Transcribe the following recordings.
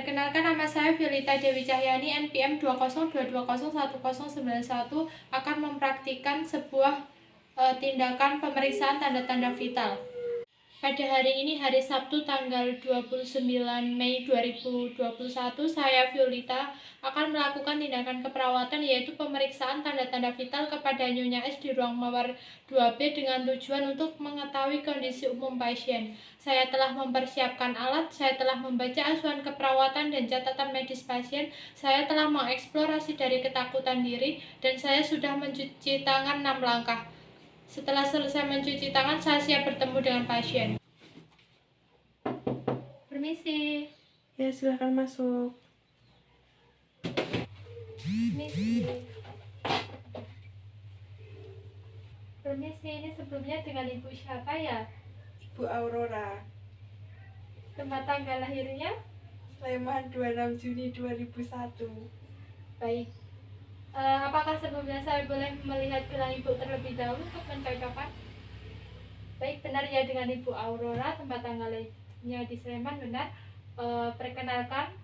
Perkenalkan, nama saya Violeta Dewi Cahyani, NPM 202201091, akan mempraktikkan sebuah tindakan pemeriksaan tanda-tanda vital. Pada hari ini, hari Sabtu tanggal 29 Mei 2021, saya Violeta akan melakukan tindakan keperawatan, yaitu pemeriksaan tanda-tanda vital kepada Nyonya S di ruang mawar 2B dengan tujuan untuk mengetahui kondisi umum pasien. Saya telah mempersiapkan alat, saya telah membaca asuhan keperawatan dan catatan medis pasien, saya telah mengeksplorasi dari ketakutan diri, dan saya sudah mencuci tangan 6 langkah. Setelah selesai mencuci tangan, saya siap bertemu dengan pasien. Permisi. Ya, silahkan masuk. Permisi. Permisi, ini sebelumnya dengan Ibu siapa ya? Ibu Aurora. Tempat tanggal lahirnya? Sleman 26 Juni 2001. Baik. Apakah sebelumnya saya boleh melihat gelang Ibu terlebih dahulu untuk mencocokkan? Baik, benar ya, dengan Ibu Aurora, tempat tanggalnya di Sleman, benar. Perkenalkan,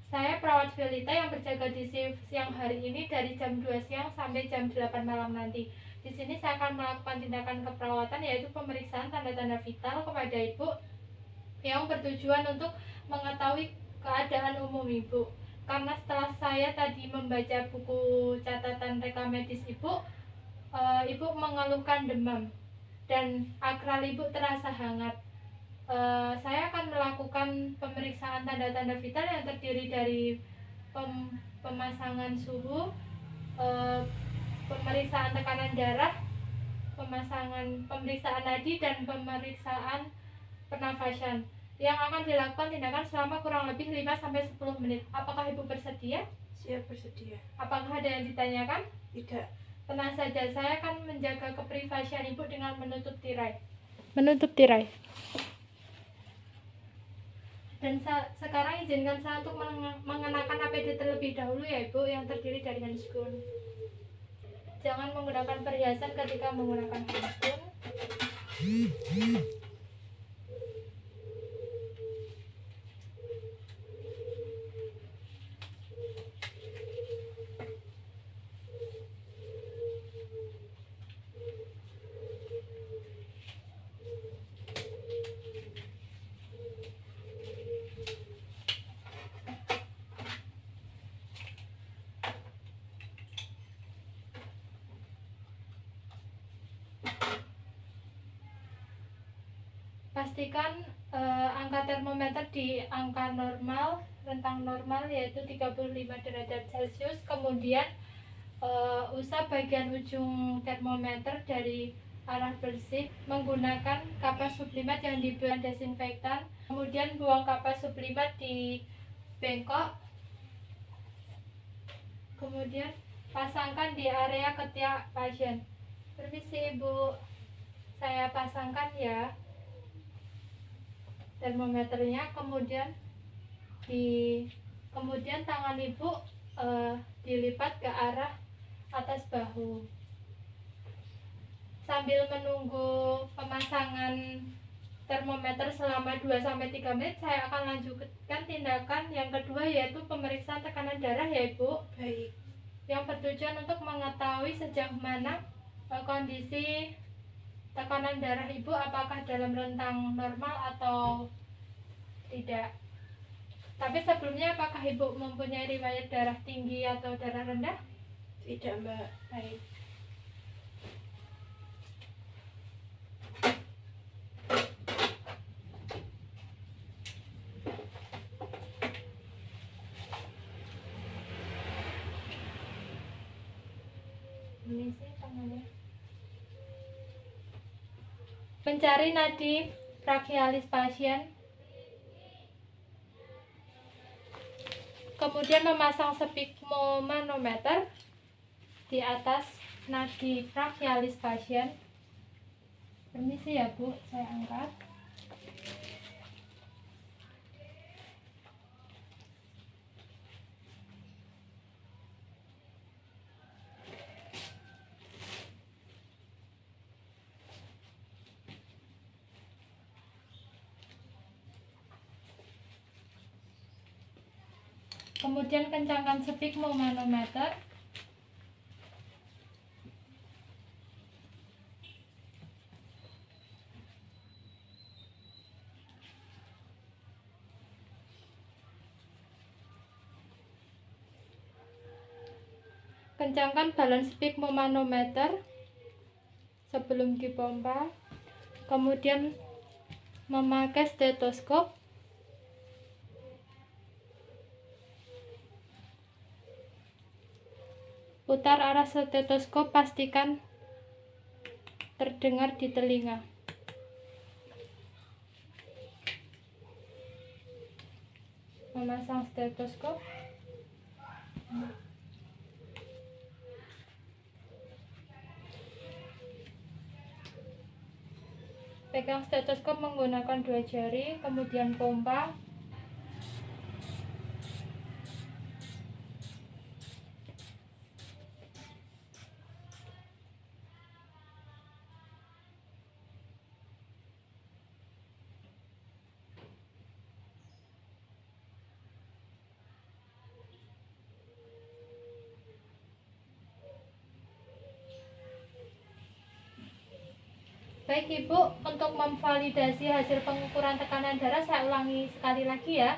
saya perawat Violeta yang berjaga di shift siang hari ini dari jam 2 siang sampai jam 8 malam nanti. Di sini saya akan melakukan tindakan keperawatan, yaitu pemeriksaan tanda-tanda vital kepada Ibu yang bertujuan untuk mengetahui keadaan umum Ibu. Karena setelah saya tadi membaca buku catatan rekam medis Ibu, Ibu mengeluhkan demam dan akral Ibu terasa hangat. Saya akan melakukan pemeriksaan tanda-tanda vital yang terdiri dari pemasangan suhu, pemeriksaan tekanan darah, pemeriksaan nadi, dan pemeriksaan pernafasan yang akan dilakukan tindakan selama kurang lebih 5-10 menit. Apakah Ibu bersedia? Siap, bersedia. Apakah ada yang ditanyakan? Tidak. Tenang saja, saya akan menjaga keprivasian Ibu dengan menutup tirai. Menutup tirai. Dan sekarang izinkan saya untuk mengenakan APD terlebih dahulu ya Ibu, yang terdiri dari handscoon. Jangan menggunakan perhiasan ketika menggunakan handscoon. Pastikan angka termometer di angka normal, rentang normal, yaitu 35 derajat Celcius. Kemudian usap bagian ujung termometer dari arah bersih menggunakan kapas sublimat yang diberi desinfektan. Kemudian buang kapas sublimat di bengkok. Kemudian pasangkan di area ketiak pasien. Permisi Ibu, saya pasangkan ya termometernya. Kemudian tangan Ibu dilipat ke arah atas bahu. Sambil menunggu pemasangan termometer selama 2-3 menit, saya akan lanjutkan tindakan yang kedua, yaitu pemeriksaan tekanan darah ya Ibu. Baik. Yang bertujuan untuk mengetahui sejauh mana kondisi tekanan darah Ibu, apakah dalam rentang normal atau tidak. Tapi sebelumnya, apakah Ibu mempunyai riwayat darah tinggi atau darah rendah? Tidak, Mbak. Baik. Ini sih tangannya. Mencari nadi brachialis pasien. Kemudian memasang sphygmomanometer di atas nadi brachialis pasien. Permisi ya Bu, saya angkat. Kemudian kencangkan sphygmo manometer. Kencangkan balon sphygmo manometer sebelum dipompa. Kemudian memakai stetoskop. Putar arah stetoskop, pastikan terdengar di telinga. Memasang stetoskop. Pegang stetoskop menggunakan 2 jari, kemudian pompa. Baik Ibu, untuk memvalidasi hasil pengukuran tekanan darah saya ulangi sekali lagi ya.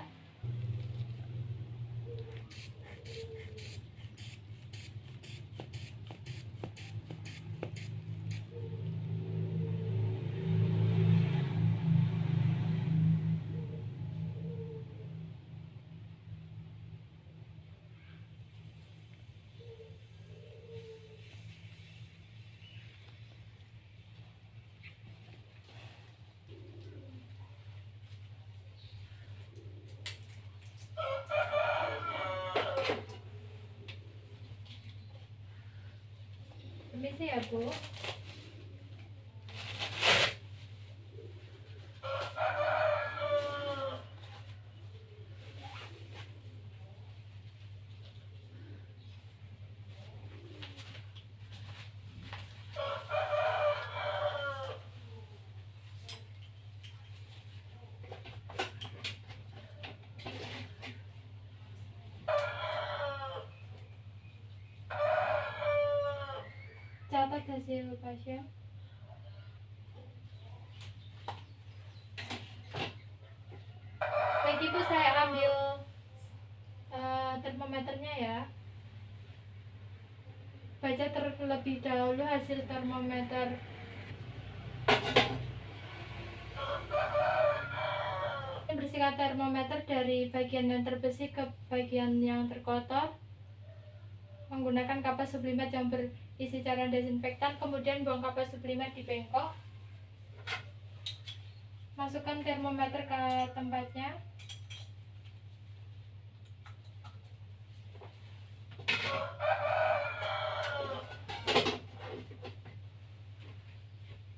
Permisi ya Bu. Catat hasil pasien. Baik Ibu, saya ambil termometernya ya. Baca terlebih dahulu hasil termometer. Bersihkan termometer dari bagian yang terbersih ke bagian yang terkotor menggunakan kapas sublimat yang berisi cairan desinfektan. Kemudian buang kapas sublimat di bengkok. Masukkan termometer ke tempatnya.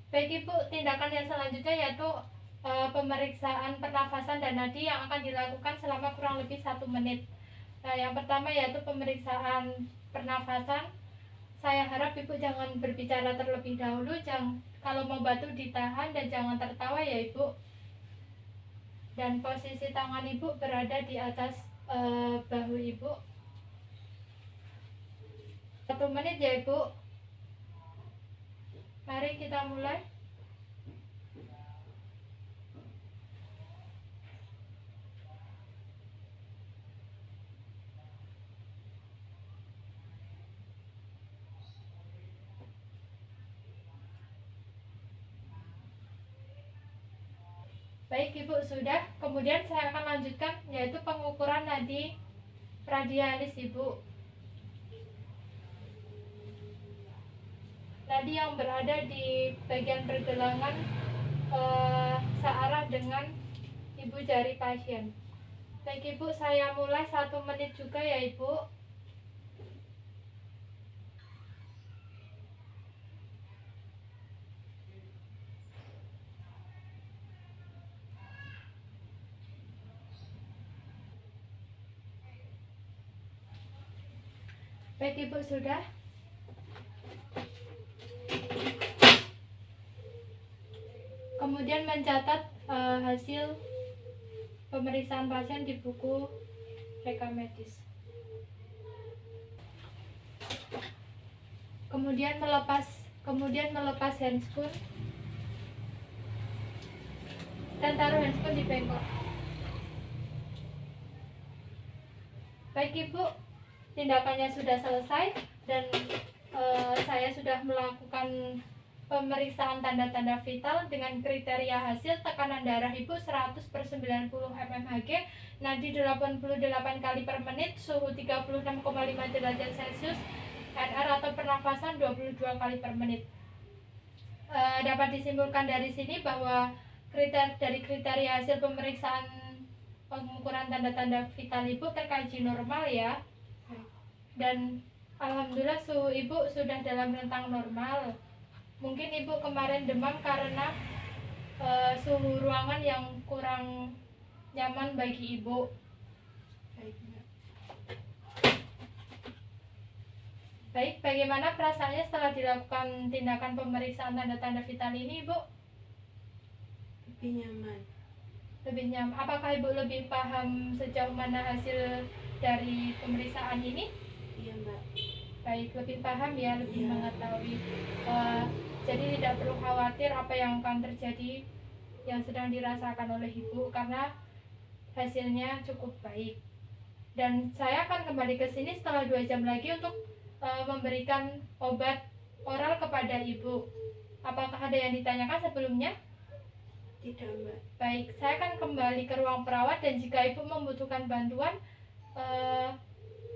Baik Ibu, tindakan yang selanjutnya yaitu pemeriksaan pernafasan dan nadi yang akan dilakukan selama kurang lebih 1 menit. Nah, yang pertama yaitu pemeriksaan pernafasan. Saya harap Ibu jangan berbicara terlebih dahulu, kalau mau batuk ditahan dan jangan tertawa ya Ibu. Dan posisi tangan Ibu berada di atas bahu Ibu. 1 menit ya Ibu. Mari kita mulai. Baik Ibu, sudah. Kemudian saya akan lanjutkan yaitu pengukuran nadi radialis Ibu. Nadi yang berada di bagian pergelangan searah dengan ibu jari pasien. Baik Ibu, saya mulai 1 menit juga ya Ibu. Baik Ibu, sudah. Kemudian mencatat hasil pemeriksaan pasien di buku rekam medis. Kemudian melepas handscoon dan taruh handscoon di bengkok. Baik Ibu, tindakannya sudah selesai dan saya sudah melakukan pemeriksaan tanda-tanda vital dengan kriteria hasil tekanan darah Ibu 100/90 mmHg, nadi 88 kali per menit, suhu 36,5 derajat Celcius, NR atau pernafasan 22 kali per menit. Dapat disimpulkan dari sini bahwa dari kriteria hasil pemeriksaan pengukuran tanda-tanda vital Ibu terkaji normal ya. Dan alhamdulillah suhu Ibu sudah dalam rentang normal. Mungkin Ibu kemarin demam karena suhu ruangan yang kurang nyaman bagi Ibu. Baik, Mbak. Baik, bagaimana perasaannya setelah dilakukan tindakan pemeriksaan tanda-tanda vital ini, Ibu? Lebih nyaman. Lebih nyaman. Apakah Ibu lebih paham sejauh mana hasil dari pemeriksaan ini? Iya, Mbak. Baik, lebih paham ya, lebih Iya. mengetahui. Jadi tidak perlu khawatir apa yang akan terjadi yang sedang dirasakan oleh Ibu karena hasilnya cukup baik. Dan saya akan kembali ke sini setelah 2 jam lagi untuk memberikan obat oral kepada Ibu. Apakah ada yang ditanyakan sebelumnya? Tidak, Mbak. Baik, saya akan kembali ke ruang perawat dan jika Ibu membutuhkan bantuan,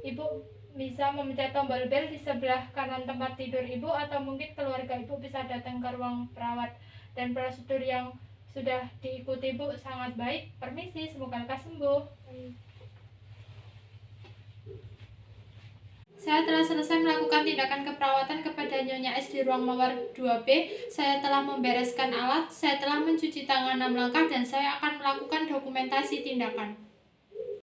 Ibu bisa memencet tombol bel di sebelah kanan tempat tidur Ibu atau mungkin keluarga Ibu bisa datang ke ruang perawat. Dan prosedur yang sudah diikuti Ibu sangat baik. Permisi, semoga lekas sembuh. Saya telah selesai melakukan tindakan keperawatan kepada Nyonya S di ruang mawar 2B. Saya telah membereskan alat, saya telah mencuci tangan 6 langkah dan saya akan melakukan dokumentasi tindakan.